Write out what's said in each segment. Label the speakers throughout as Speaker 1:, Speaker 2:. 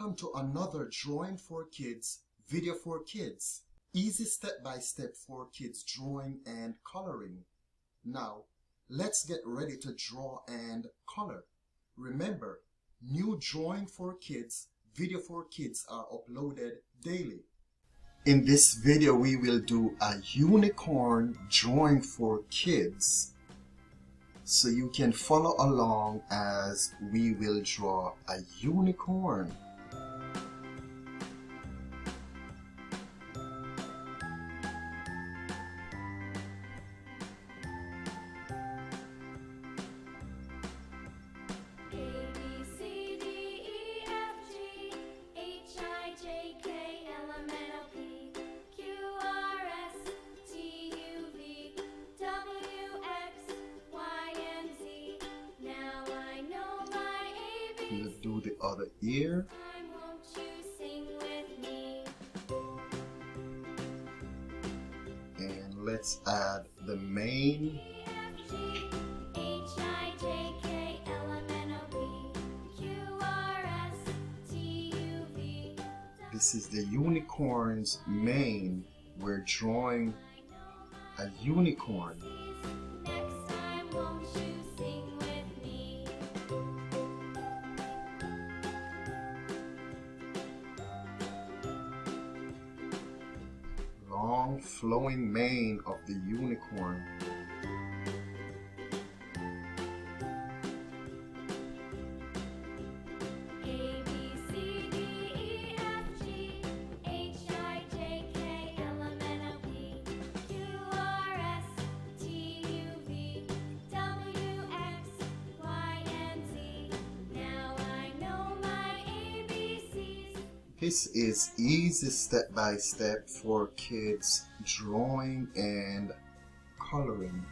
Speaker 1: Welcome to another Drawing for Kids video for kids. Easy step-by-step for kids drawing and coloring. Now, let's get ready to draw and color. Remember, new Drawing for Kids video for kids are uploaded daily. In this video, we will do a unicorn drawing for kids. So you can follow along as we will draw a unicorn. We'll do the other ear. And let's add the mane. This is the unicorn's mane. We're drawing a unicorn. Long flowing mane of the unicorn. This is easy step-by-step for kids drawing and coloring.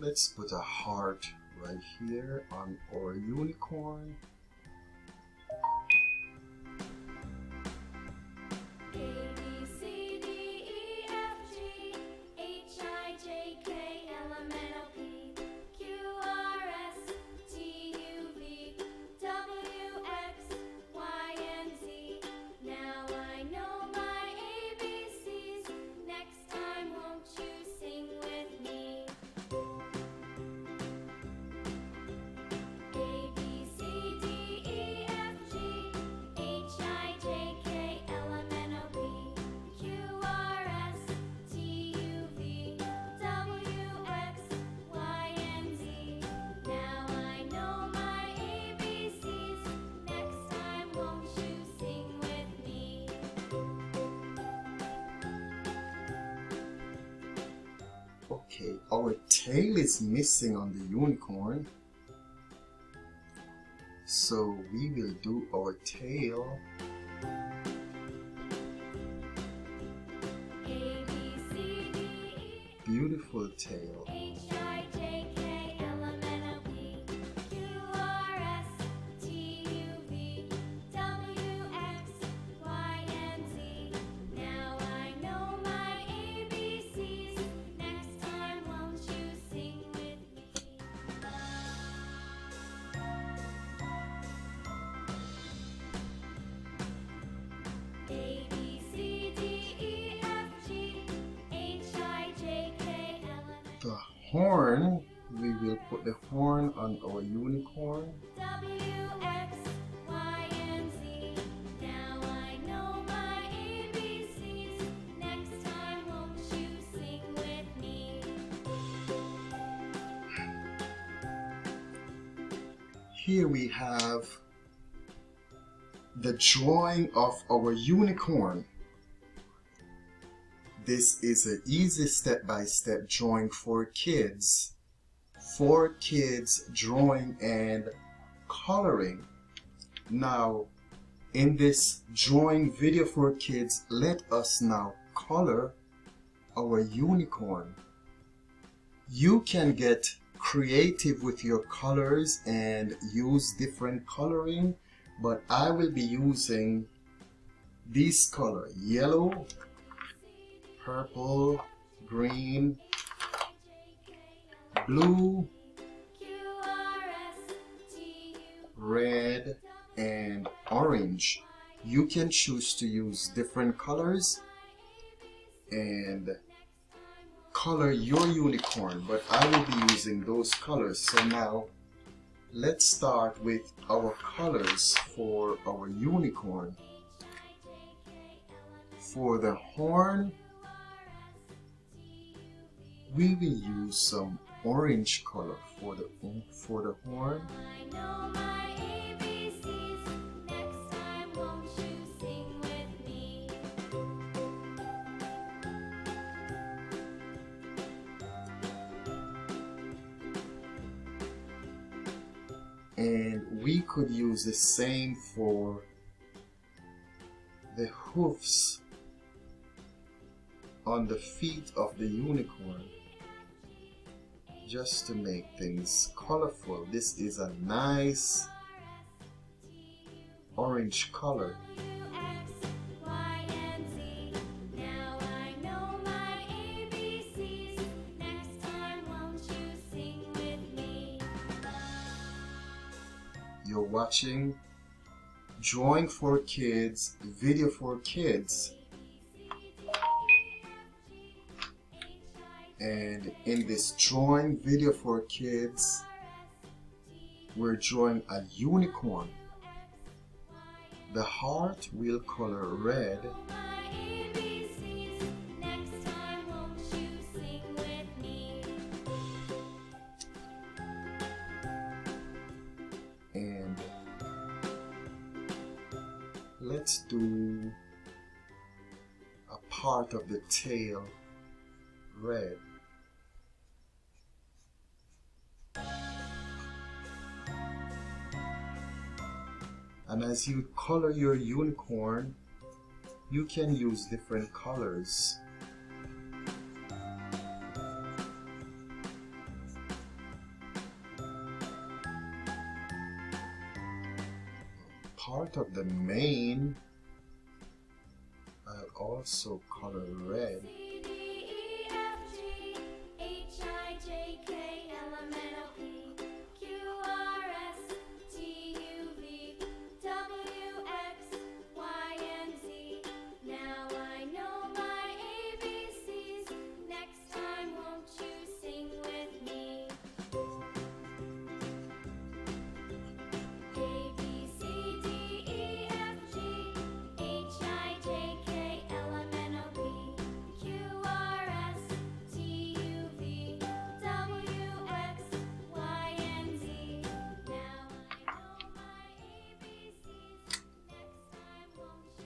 Speaker 1: Let's put a heart right here on our unicorn. Okay, our tail is missing on the unicorn, so we will do our tail. Beautiful tail. The horn, we will put the horn on our unicorn.
Speaker 2: Now I know my ABCs. Next time, won't you
Speaker 1: here we have the drawing of our unicorn. This is an easy step-by-step drawing for kids drawing and coloring. Now, in this drawing video for kids, let us now color our unicorn. You can get creative with your colors and use different coloring, but I will be using these colors: yellow, purple, green, blue, red, and orange. You can choose to use different colors and color your unicorn, but I will be using those colors. So now let's start with our colors for our unicorn. For the horn, we will use some orange color for the horn. And we could use the same for the hoofs on the feet of the unicorn, just to make things colorful. This is a nice orange color. You're watching Drawing for Kids, Video for Kids. And in this drawing video for kids, we're drawing a unicorn. The heart will color red. And let's do a part of the tail red. And as you color your unicorn, you can use different colors. Part of the mane, I'll also color red.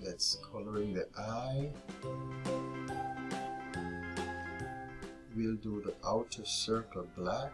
Speaker 1: Let's color in the eye. We'll do the outer circle black.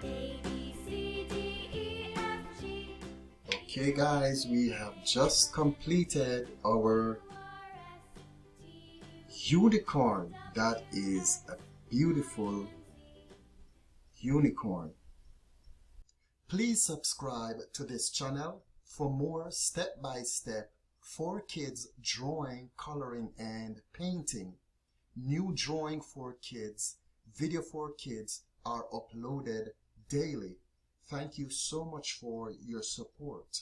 Speaker 2: A, B, C, D, E, F, G.
Speaker 1: Okay guys, we have just completed our unicorn. That is a beautiful unicorn. Please subscribe to this channel for more step-by-step for kids drawing, coloring, and painting. New drawing for kids, video for kids are uploaded daily. Thank you so much for your support.